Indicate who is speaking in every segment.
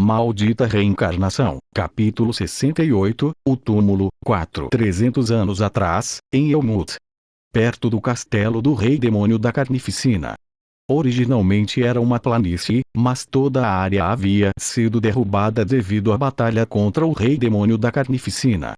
Speaker 1: Maldita Reencarnação, capítulo 68, o túmulo, 300 anos atrás, em Elmut, perto do castelo do rei demônio da Carnificina. Originalmente era uma planície, mas toda a área havia sido derrubada devido à batalha contra o rei demônio da Carnificina.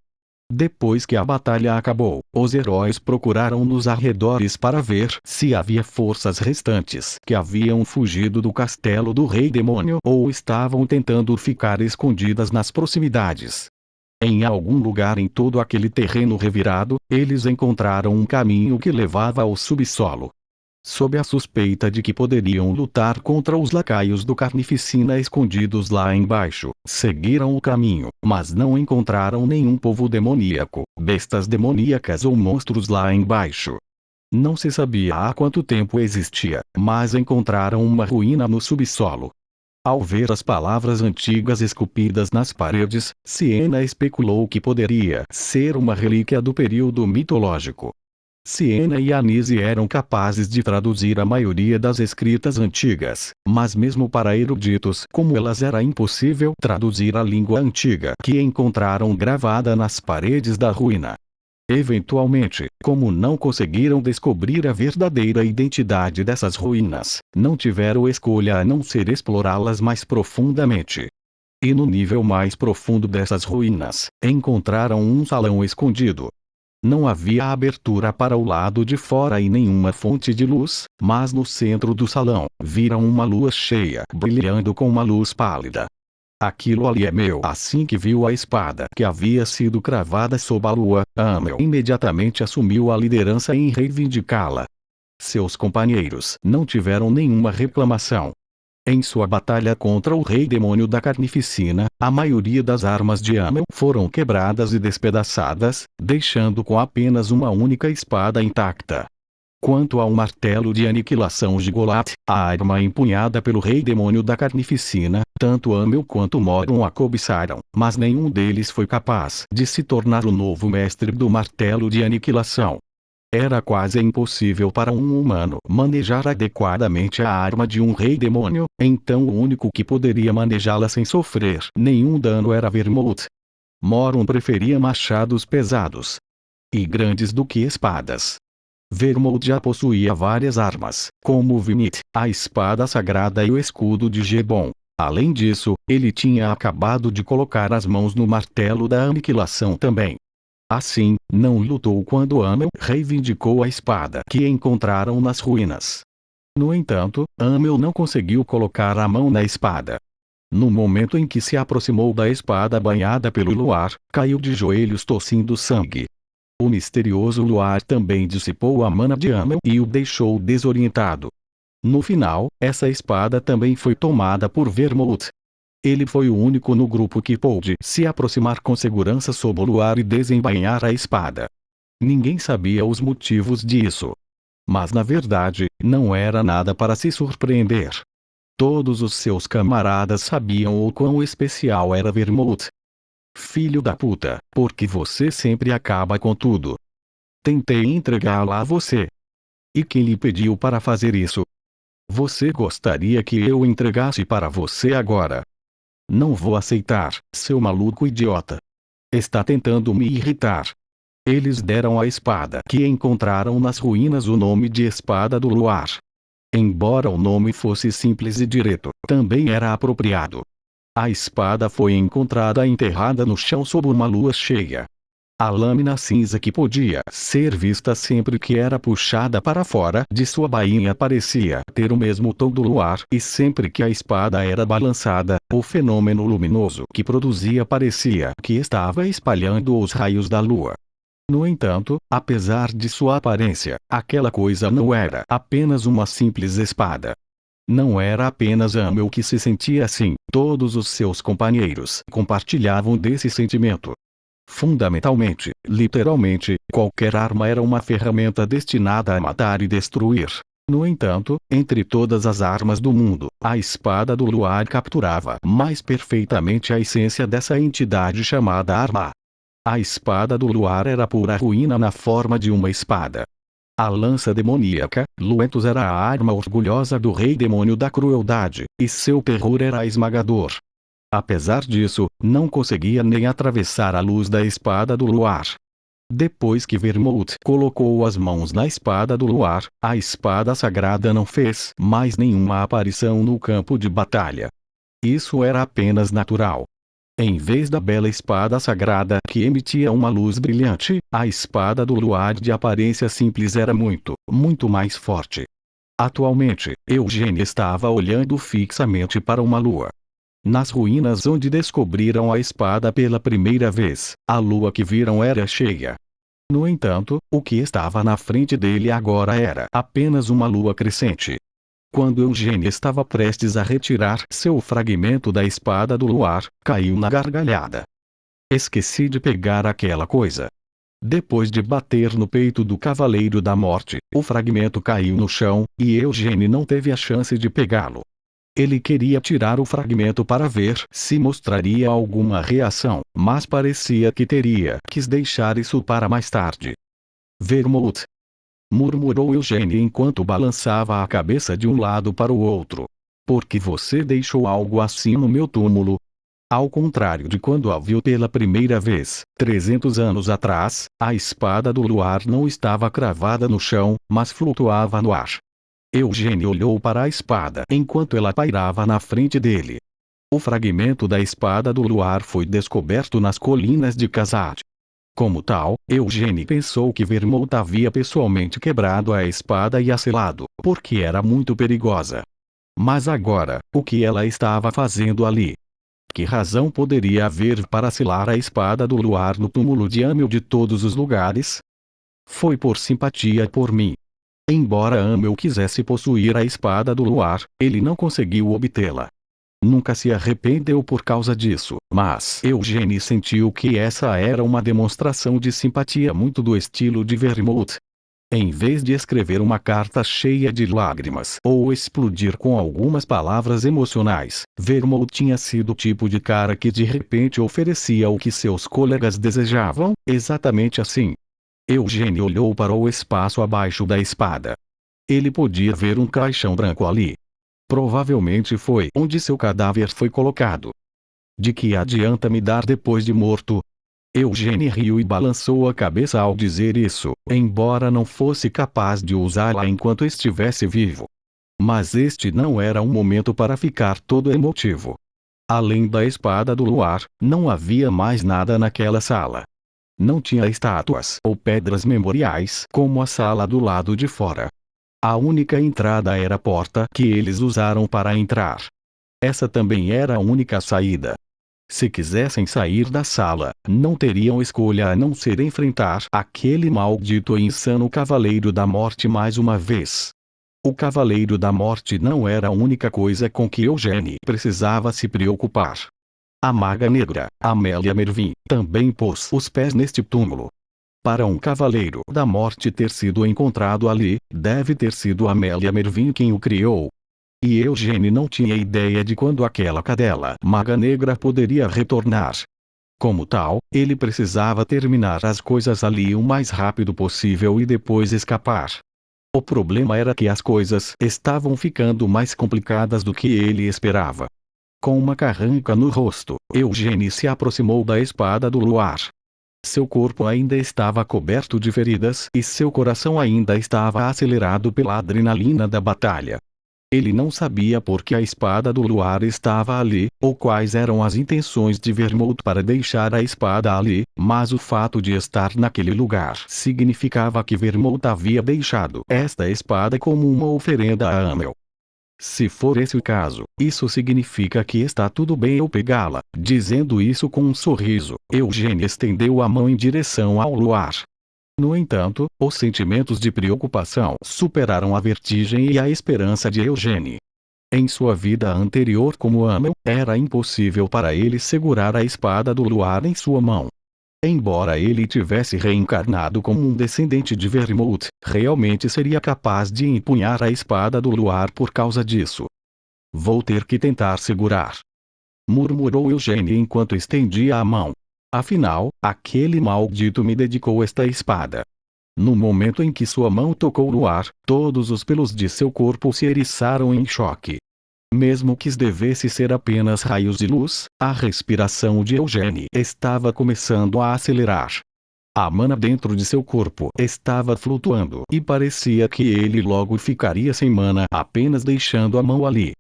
Speaker 1: Depois que a batalha acabou, os heróis procuraram nos arredores para ver se havia forças restantes que haviam fugido do castelo do rei demônio ou estavam tentando ficar escondidas nas proximidades. Em algum lugar em todo aquele terreno revirado, eles encontraram um caminho que levava ao subsolo. Sob a suspeita de que poderiam lutar contra os lacaios do Carnificina escondidos lá embaixo, seguiram o caminho, mas não encontraram nenhum povo demoníaco, bestas demoníacas ou monstros lá embaixo. Não se sabia há quanto tempo existia, mas encontraram uma ruína no subsolo. Ao ver as palavras antigas esculpidas nas paredes, Siena especulou que poderia ser uma relíquia do período mitológico. Siena e Anise eram capazes de traduzir a maioria das escritas antigas, mas mesmo para eruditos como elas era impossível traduzir a língua antiga que encontraram gravada nas paredes da ruína. Eventualmente, como não conseguiram descobrir a verdadeira identidade dessas ruínas, não tiveram escolha a não ser explorá-las mais profundamente. E no nível mais profundo dessas ruínas, encontraram um salão escondido. Não havia abertura para o lado de fora e nenhuma fonte de luz, mas no centro do salão, viram uma lua cheia brilhando com uma luz pálida. Aquilo ali é meu. Assim que viu a espada que havia sido cravada sob a lua, Amel imediatamente assumiu a liderança em reivindicá-la. Seus companheiros não tiveram nenhuma reclamação. Em sua batalha contra o rei demônio da Carnificina, a maioria das armas de Amel foram quebradas e despedaçadas, deixando com apenas uma única espada intacta. Quanto ao martelo de aniquilação Gigolat, a arma empunhada pelo rei demônio da Carnificina, tanto Amel quanto Moron a cobiçaram, mas nenhum deles foi capaz de se tornar o novo mestre do martelo de aniquilação. Era quase impossível para um humano manejar adequadamente a arma de um rei demônio, então o único que poderia manejá-la sem sofrer nenhum dano era Vermouth. Moron preferia machados pesados e grandes do que espadas. Vermouth já possuía várias armas, como o Vinit, a espada sagrada e o escudo de Gebon. Além disso, ele tinha acabado de colocar as mãos no martelo da aniquilação também. Assim, não lutou quando Amel reivindicou a espada que encontraram nas ruínas. No entanto, Amel não conseguiu colocar a mão na espada. No momento em que se aproximou da espada banhada pelo luar, caiu de joelhos tossindo sangue. O misterioso luar também dissipou a mana de Amel e o deixou desorientado. No final, essa espada também foi tomada por Vermouth. Ele foi o único no grupo que pôde se aproximar com segurança sob o luar e desembainhar a espada. Ninguém sabia os motivos disso. Mas na verdade, não era nada para se surpreender. Todos os seus camaradas sabiam o quão especial era Vermouth. Filho da puta, porque você sempre acaba com tudo. Tentei entregá-la a você. E quem lhe pediu para fazer isso? Você gostaria que eu entregasse para você agora? Não vou aceitar, seu maluco idiota. Está tentando me irritar. Eles deram à espada que encontraram nas ruínas o nome de Espada do Luar. Embora o nome fosse simples e direto, também era apropriado. A espada foi encontrada enterrada no chão sob uma lua cheia. A lâmina cinza que podia ser vista sempre que era puxada para fora de sua bainha parecia ter o mesmo tom do luar e sempre que a espada era balançada, o fenômeno luminoso que produzia parecia que estava espalhando os raios da lua. No entanto, apesar de sua aparência, aquela coisa não era apenas uma simples espada. Não era apenas Amel que se sentia assim, todos os seus companheiros compartilhavam desse sentimento. Fundamentalmente, literalmente, qualquer arma era uma ferramenta destinada a matar e destruir. No entanto, entre todas as armas do mundo, a espada do luar capturava mais perfeitamente a essência dessa entidade chamada arma. A espada do luar era pura ruína na forma de uma espada. A lança demoníaca, Luentus era a arma orgulhosa do rei demônio da crueldade, e seu terror era esmagador. Apesar disso, não conseguia nem atravessar a luz da espada do luar. Depois que Vermouth colocou as mãos na espada do luar, a espada sagrada não fez mais nenhuma aparição no campo de batalha. Isso era apenas natural. Em vez da bela espada sagrada que emitia uma luz brilhante, a espada do luar de aparência simples era muito, muito mais forte. Atualmente, Eugênie estava olhando fixamente para uma lua. Nas ruínas onde descobriram a espada pela primeira vez, a lua que viram era cheia. No entanto, o que estava na frente dele agora era apenas uma lua crescente. Quando Eugênie estava prestes a retirar seu fragmento da espada do luar, caiu na gargalhada. Esqueci de pegar aquela coisa. Depois de bater no peito do Cavaleiro da Morte, o fragmento caiu no chão, e Eugênie não teve a chance de pegá-lo. Ele queria tirar o fragmento para ver se mostraria alguma reação, mas parecia que teria que deixar isso para mais tarde. Vermouth, murmurou Eugênie enquanto balançava a cabeça de um lado para o outro. Por que você deixou algo assim no meu túmulo? Ao contrário de quando a viu pela primeira vez, 300 anos atrás, a espada do luar não estava cravada no chão, mas flutuava no ar. Eugênie olhou para a espada enquanto ela pairava na frente dele. O fragmento da espada do luar foi descoberto nas colinas de Khazad. Como tal, Eugênie pensou que Vermouth havia pessoalmente quebrado a espada e a selado, porque era muito perigosa. Mas agora, o que ela estava fazendo ali? Que razão poderia haver para selar a espada do luar no túmulo de Amel de todos os lugares? Foi por simpatia por mim. Embora Amel quisesse possuir a espada do luar, ele não conseguiu obtê-la. Nunca se arrependeu por causa disso, mas Eugênie sentiu que essa era uma demonstração de simpatia muito do estilo de Vermouth. Em vez de escrever uma carta cheia de lágrimas ou explodir com algumas palavras emocionais, Vermouth tinha sido o tipo de cara que de repente oferecia o que seus colegas desejavam, exatamente assim. Eugênie olhou para o espaço abaixo da espada. Ele podia ver um caixão branco ali. Provavelmente foi onde seu cadáver foi colocado. De que adianta me dar depois de morto? Eugênie riu e balançou a cabeça ao dizer isso, embora não fosse capaz de usá-la enquanto estivesse vivo. Mas este não era um momento para ficar todo emotivo. Além da espada do luar, não havia mais nada naquela sala. Não tinha estátuas ou pedras memoriais como a sala do lado de fora. A única entrada era a porta que eles usaram para entrar. Essa também era a única saída. Se quisessem sair da sala, não teriam escolha a não ser enfrentar aquele maldito e insano Cavaleiro da Morte mais uma vez. O Cavaleiro da Morte não era a única coisa com que Eugênie precisava se preocupar. A Maga Negra, Amélia Mervyn, também pôs os pés neste túmulo. Para um Cavaleiro da Morte ter sido encontrado ali, deve ter sido Amélia Mervyn quem o criou. E Eugênie não tinha ideia de quando aquela cadela Maga Negra poderia retornar. Como tal, ele precisava terminar as coisas ali o mais rápido possível e depois escapar. O problema era que as coisas estavam ficando mais complicadas do que ele esperava. Com uma carranca no rosto, Eugênie se aproximou da espada do luar. Seu corpo ainda estava coberto de feridas e seu coração ainda estava acelerado pela adrenalina da batalha. Ele não sabia por que a espada do luar estava ali, ou quais eram as intenções de Vermouth para deixar a espada ali, mas o fato de estar naquele lugar significava que Vermouth havia deixado esta espada como uma oferenda a Amel. Se for esse o caso, isso significa que está tudo bem eu pegá-la. Dizendo isso com um sorriso, Eugênie estendeu a mão em direção ao luar. No entanto, os sentimentos de preocupação superaram a vertigem e a esperança de Eugênie. Em sua vida anterior como Amel, era impossível para ele segurar a espada do luar em sua mão. Embora ele tivesse reencarnado como um descendente de Vermouth, realmente seria capaz de empunhar a espada do luar por causa disso. Vou ter que tentar segurar, murmurou Eugênie enquanto estendia a mão. Afinal, aquele maldito me dedicou esta espada. No momento em que sua mão tocou no ar, todos os pelos de seu corpo se eriçaram em choque. Mesmo que devesse ser apenas raios de luz, a respiração de Eugênio estava começando a acelerar. A mana dentro de seu corpo estava flutuando e parecia que ele logo ficaria sem mana apenas deixando a mão ali.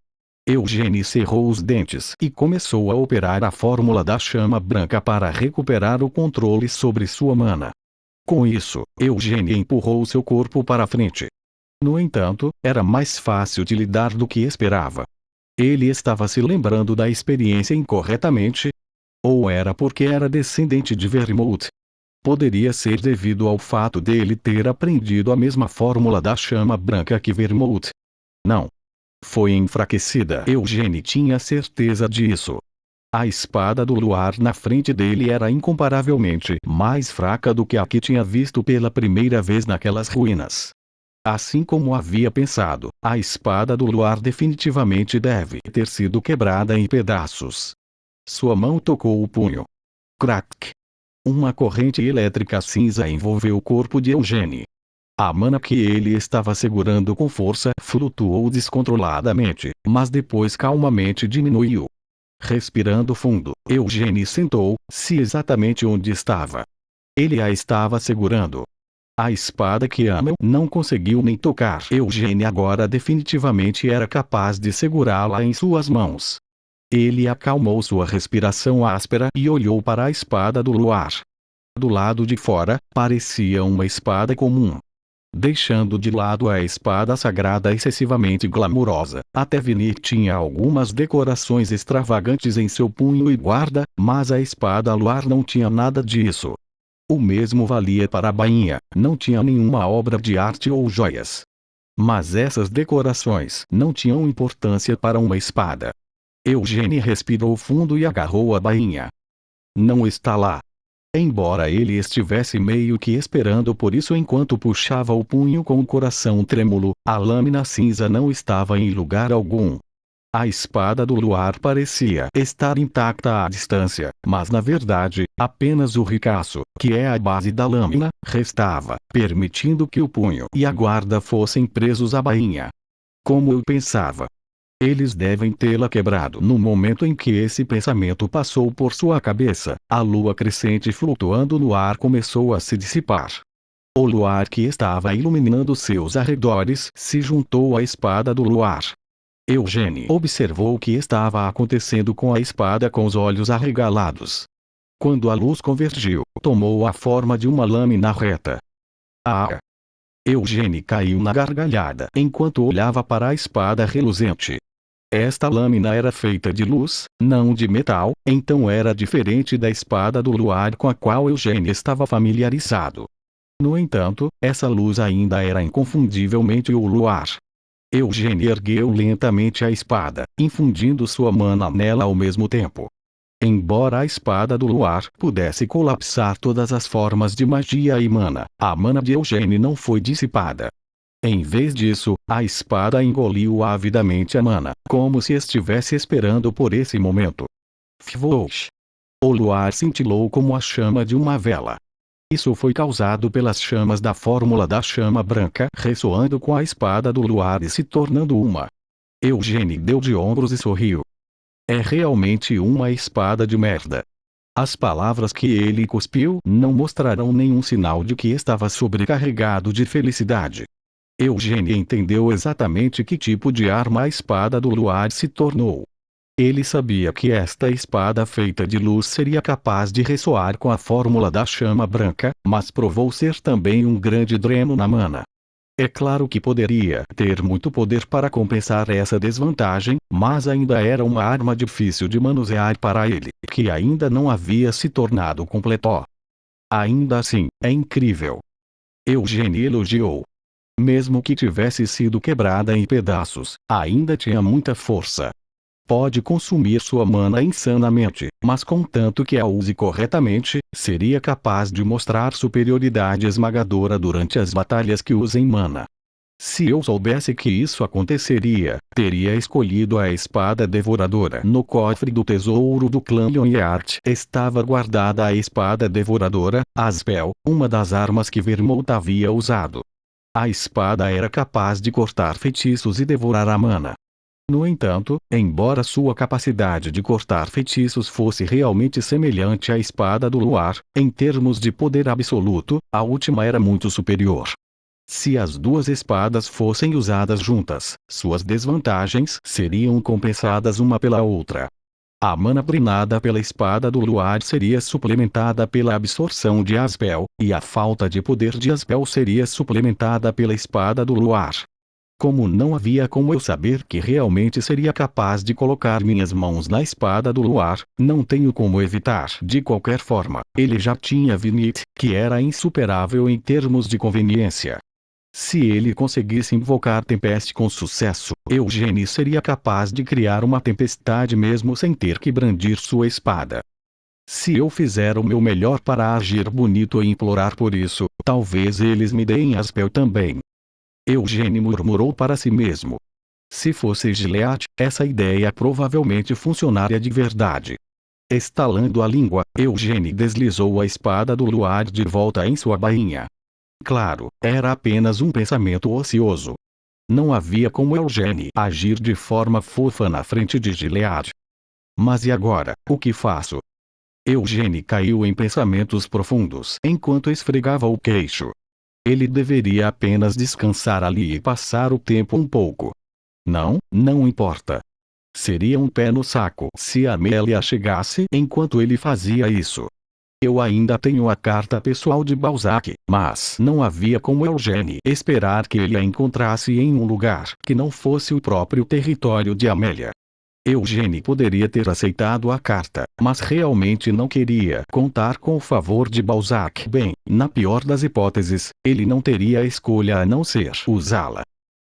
Speaker 1: Eugênio cerrou os dentes e começou a operar a fórmula da chama branca para recuperar o controle sobre sua mana. Com isso, Eugênio empurrou seu corpo para frente. No entanto, era mais fácil de lidar do que esperava. Ele estava se lembrando da experiência incorretamente? Ou era porque era descendente de Vermouth? Poderia ser devido ao fato dele ter aprendido a mesma fórmula da chama branca que Vermouth. Não. Foi enfraquecida. Eugênio tinha certeza disso. A espada do luar na frente dele era incomparavelmente mais fraca do que a que tinha visto pela primeira vez naquelas ruínas. Assim como havia pensado, a espada do luar definitivamente deve ter sido quebrada em pedaços. Sua mão tocou o punho. Crack! Uma corrente elétrica cinza envolveu o corpo de Eugênio. A mana que ele estava segurando com força flutuou descontroladamente, mas depois calmamente diminuiu. Respirando fundo, Eugênio sentou-se exatamente onde estava. Ele a estava segurando. A espada que Amel não conseguiu nem tocar. Eugênio agora definitivamente era capaz de segurá-la em suas mãos. Ele acalmou sua respiração áspera e olhou para a espada do luar. Do lado de fora, parecia uma espada comum. Deixando de lado a espada sagrada excessivamente glamurosa, até Vinir tinha algumas decorações extravagantes em seu punho e guarda, mas a espada luar não tinha nada disso. O mesmo valia para a bainha, não tinha nenhuma obra de arte ou joias. Mas essas decorações não tinham importância para uma espada. Eugênio respirou fundo e agarrou a bainha. Não está lá. Embora ele estivesse meio que esperando por isso enquanto puxava o punho com o coração trêmulo, a lâmina cinza não estava em lugar algum. A espada do luar parecia estar intacta à distância, mas na verdade, apenas o ricaço, que é a base da lâmina, restava, permitindo que o punho e a guarda fossem presos à bainha. Como eu pensava. Eles devem tê-la quebrado. No momento em que esse pensamento passou por sua cabeça, a lua crescente flutuando no ar começou a se dissipar. O luar que estava iluminando seus arredores se juntou à espada do luar. Eugênio observou o que estava acontecendo com a espada com os olhos arregalados. Quando a luz convergiu, tomou a forma de uma lâmina reta. Ah! Eugênio caiu na gargalhada enquanto olhava para a espada reluzente. Esta lâmina era feita de luz, não de metal, então era diferente da espada do luar com a qual Eugênio estava familiarizado. No entanto, essa luz ainda era inconfundivelmente o luar. Eugênio ergueu lentamente a espada, infundindo sua mana nela ao mesmo tempo. Embora a espada do luar pudesse colapsar todas as formas de magia e mana, a mana de Eugênio não foi dissipada. Em vez disso, a espada engoliu avidamente a mana, como se estivesse esperando por esse momento. Fvosh! O luar cintilou como a chama de uma vela. Isso foi causado pelas chamas da fórmula da chama branca ressoando com a espada do luar e se tornando uma. Eugênio deu de ombros e sorriu. É realmente uma espada de merda. As palavras que ele cuspiu não mostrarão nenhum sinal de que estava sobrecarregado de felicidade. Eugênio entendeu exatamente que tipo de arma a espada do luar se tornou. Ele sabia que esta espada feita de luz seria capaz de ressoar com a fórmula da chama branca, mas provou ser também um grande dreno na mana. É claro que poderia ter muito poder para compensar essa desvantagem, mas ainda era uma arma difícil de manusear para ele, que ainda não havia se tornado completo. Ainda assim, é incrível. Eugênio elogiou. Mesmo que tivesse sido quebrada em pedaços, ainda tinha muita força. Pode consumir sua mana insanamente, mas contanto que a use corretamente, seria capaz de mostrar superioridade esmagadora durante as batalhas que usem mana. Se eu soubesse que isso aconteceria, teria escolhido a espada devoradora. No cofre do tesouro do clã Lyonheart estava guardada a espada devoradora, Aspel, uma das armas que Vermouth havia usado. A espada era capaz de cortar feitiços e devorar a mana. No entanto, embora sua capacidade de cortar feitiços fosse realmente semelhante à espada do luar, em termos de poder absoluto, a última era muito superior. Se as duas espadas fossem usadas juntas, suas desvantagens seriam compensadas uma pela outra. A mana drenada pela espada do luar seria suplementada pela absorção de Aspel, e a falta de poder de Aspel seria suplementada pela espada do luar. Como não havia como eu saber que realmente seria capaz de colocar minhas mãos na espada do luar, não tenho como evitar. De qualquer forma, ele já tinha Vinit, que era insuperável em termos de conveniência. Se ele conseguisse invocar Tempeste com sucesso, Eugênio seria capaz de criar uma tempestade mesmo sem ter que brandir sua espada. Se eu fizer o meu melhor para agir bonito e implorar por isso, talvez eles me deem Aspel também. Eugênio murmurou para si mesmo. Se fosse Gilead, essa ideia provavelmente funcionaria de verdade. Estalando a língua, Eugênio deslizou a espada do luar de volta em sua bainha. Claro, era apenas um pensamento ocioso. Não havia como Eugênio agir de forma fofa na frente de Gilead. Mas e agora, o que faço? Eugênio caiu em pensamentos profundos enquanto esfregava o queixo. Ele deveria apenas descansar ali e passar o tempo um pouco. Não importa. Seria um pé no saco se Amélia chegasse enquanto ele fazia isso. Eu ainda tenho a carta pessoal de Balzac, mas não havia como Eugênio esperar que ele a encontrasse em um lugar que não fosse o próprio território de Amélia. Eugênio poderia ter aceitado a carta, mas realmente não queria contar com o favor de Balzac. Bem, na pior das hipóteses, ele não teria escolha a não ser usá-la.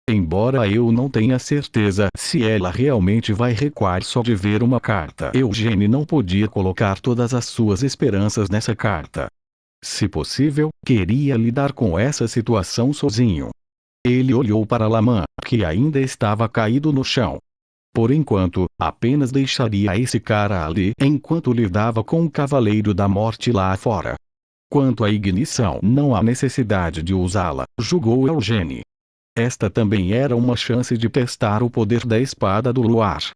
Speaker 1: Embora eu não tenha certeza se ela realmente vai recuar só de ver uma carta, Eugênio não podia colocar todas as suas esperanças nessa carta. Se possível, queria lidar com essa situação sozinho. Ele olhou para Laman, que ainda estava caído no chão. Por enquanto, apenas deixaria esse cara ali enquanto lidava com o Cavaleiro da Morte lá fora. Quanto à ignição, não há necessidade de usá-la, julgou Eugênio. Esta também era uma chance de testar o poder da espada do luar.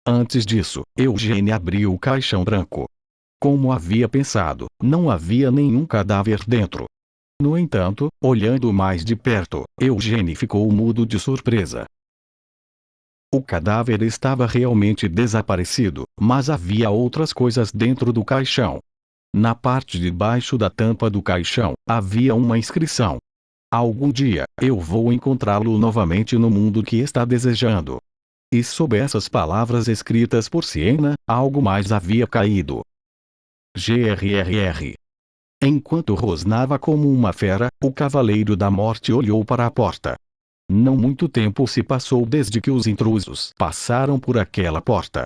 Speaker 1: Antes disso, Eugênio abriu o caixão branco. Como havia pensado, não havia nenhum cadáver dentro. No entanto, olhando mais de perto, Eugênio ficou mudo de surpresa. O cadáver estava realmente desaparecido, mas havia outras coisas dentro do caixão. Na parte de baixo da tampa do caixão, havia uma inscrição. Algum dia, eu vou encontrá-lo novamente no mundo que está desejando. E sob essas palavras escritas por Siena, algo mais havia caído. GRRR. Enquanto rosnava como uma fera, o Cavaleiro da Morte olhou para a porta. Não muito tempo se passou desde que os intrusos passaram por aquela porta.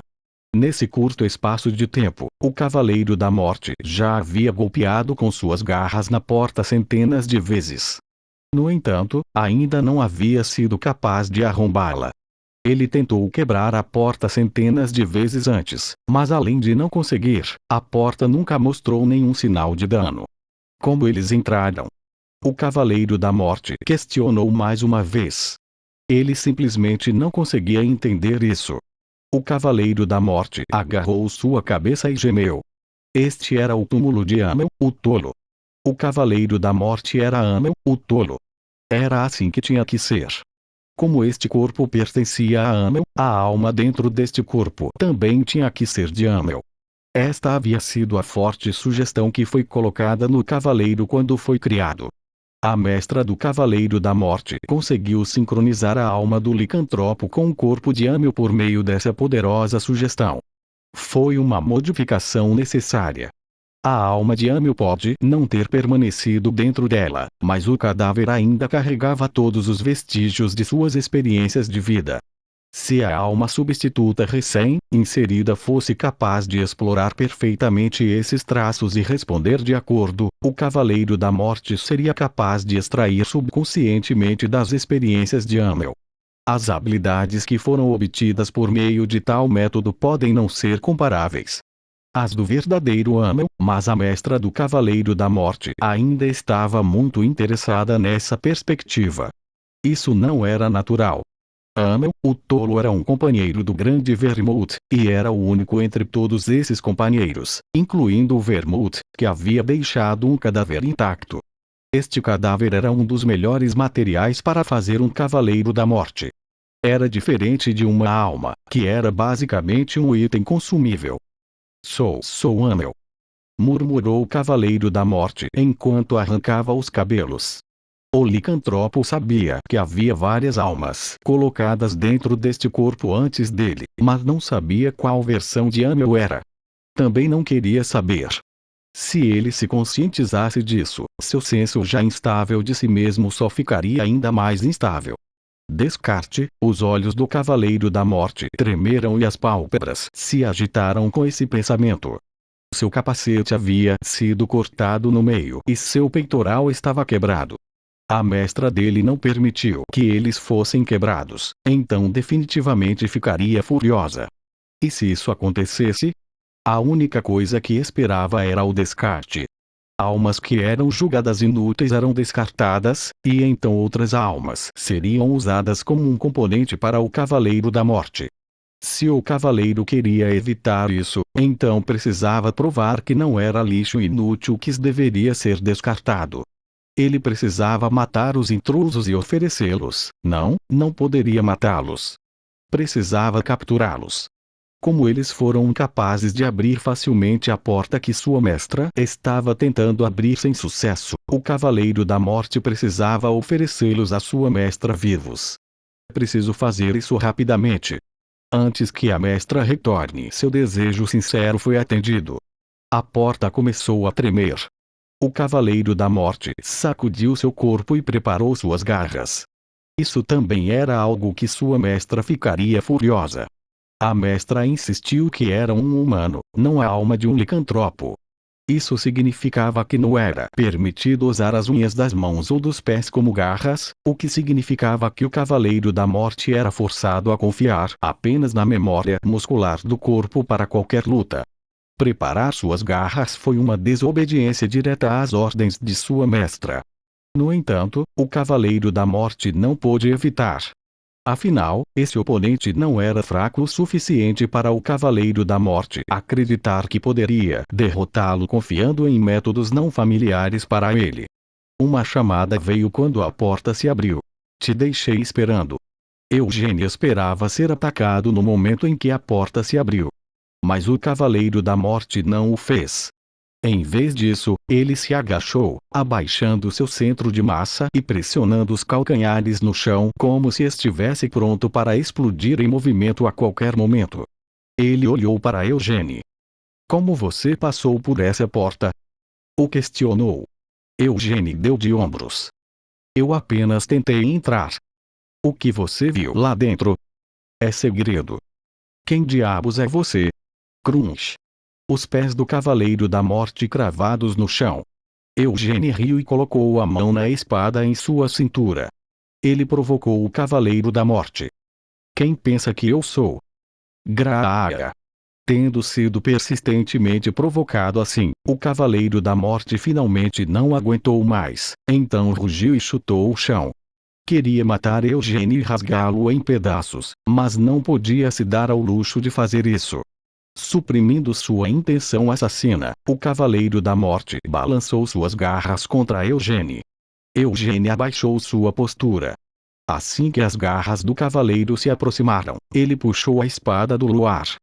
Speaker 1: Nesse curto espaço de tempo, o Cavaleiro da Morte já havia golpeado com suas garras na porta centenas de vezes. No entanto, ainda não havia sido capaz de arrombá-la. Ele tentou quebrar a porta centenas de vezes antes, mas além de não conseguir, a porta nunca mostrou nenhum sinal de dano. Como eles entraram? O Cavaleiro da Morte questionou mais uma vez. Ele simplesmente não conseguia entender isso. O Cavaleiro da Morte agarrou sua cabeça e gemeu. Este era o túmulo de Amel, o tolo. O Cavaleiro da Morte era Amel, o tolo. Era assim que tinha que ser. Como este corpo pertencia a Amel, a alma dentro deste corpo também tinha que ser de Amel. Esta havia sido a forte sugestão que foi colocada no Cavaleiro quando foi criado. A mestra do Cavaleiro da Morte conseguiu sincronizar a alma do licantropo com o corpo de Amel por meio dessa poderosa sugestão. Foi uma modificação necessária. A alma de Amel pode não ter permanecido dentro dela, mas o cadáver ainda carregava todos os vestígios de suas experiências de vida. Se a alma substituta recém-inserida fosse capaz de explorar perfeitamente esses traços e responder de acordo, o Cavaleiro da Morte seria capaz de extrair subconscientemente das experiências de Amel. As habilidades que foram obtidas por meio de tal método podem não ser comparáveis às do verdadeiro Amel, mas a mestra do Cavaleiro da Morte ainda estava muito interessada nessa perspectiva. Isso não era natural. Amel, o tolo, era um companheiro do grande Vermouth, e era o único entre todos esses companheiros, incluindo o Vermouth, que havia deixado um cadáver intacto. Este cadáver era um dos melhores materiais para fazer um Cavaleiro da Morte. Era diferente de uma alma, que era basicamente um item consumível. Sou Amel, murmurou o Cavaleiro da Morte enquanto arrancava os cabelos. O licantropo sabia que havia várias almas colocadas dentro deste corpo antes dele, mas não sabia qual versão de Amel era. Também não queria saber. Se ele se conscientizasse disso, seu senso já instável de si mesmo só ficaria ainda mais instável. Descarte. Os olhos do Cavaleiro da Morte tremeram e as pálpebras se agitaram com esse pensamento. Seu capacete havia sido cortado no meio e seu peitoral estava quebrado. A mestra dele não permitiu que eles fossem quebrados, então definitivamente ficaria furiosa. E se isso acontecesse? A única coisa que esperava era o descarte. Almas que eram julgadas inúteis eram descartadas, e então outras almas seriam usadas como um componente para o Cavaleiro da Morte. Se o Cavaleiro queria evitar isso, então precisava provar que não era lixo inútil que deveria ser descartado. Ele precisava matar os intrusos e oferecê-los. Não poderia matá-los. Precisava capturá-los. Como eles foram incapazes de abrir facilmente a porta que sua mestra estava tentando abrir sem sucesso, o Cavaleiro da Morte precisava oferecê-los à sua mestra vivos. Preciso fazer isso rapidamente. Antes que a mestra retorne, seu desejo sincero foi atendido. A porta começou a tremer. O Cavaleiro da Morte sacudiu seu corpo e preparou suas garras. Isso também era algo que sua mestra ficaria furiosa. A mestra insistiu que era um humano, não a alma de um licantropo. Isso significava que não era permitido usar as unhas das mãos ou dos pés como garras, o que significava que o Cavaleiro da Morte era forçado a confiar apenas na memória muscular do corpo para qualquer luta. Preparar suas garras foi uma desobediência direta às ordens de sua mestra. No entanto, o Cavaleiro da Morte não pôde evitar. Afinal, esse oponente não era fraco o suficiente para o Cavaleiro da Morte acreditar que poderia derrotá-lo confiando em métodos não familiares para ele. Uma chamada veio quando a porta se abriu. Te deixei esperando. Eugênio esperava ser atacado no momento em que a porta se abriu. Mas o Cavaleiro da Morte não o fez. Em vez disso, ele se agachou, abaixando seu centro de massa e pressionando os calcanhares no chão como se estivesse pronto para explodir em movimento a qualquer momento. Ele olhou para Eugênio. Como você passou por essa porta? O questionou. Eugênio deu de ombros. Eu apenas tentei entrar. O que você viu lá dentro? É segredo. Quem diabos é você? Crunch. Os pés do Cavaleiro da Morte cravados no chão. Eugênio riu e colocou a mão na espada em sua cintura. Ele provocou o Cavaleiro da Morte. Quem pensa que eu sou? Graaga. Tendo sido persistentemente provocado assim, o Cavaleiro da Morte finalmente não aguentou mais, então rugiu e chutou o chão. Queria matar Eugênio e rasgá-lo em pedaços, mas não podia se dar ao luxo de fazer isso. Suprimindo sua intenção assassina, o Cavaleiro da Morte balançou suas garras contra Eugênio. Eugênio abaixou sua postura. Assim que as garras do Cavaleiro se aproximaram, ele puxou a espada do luar,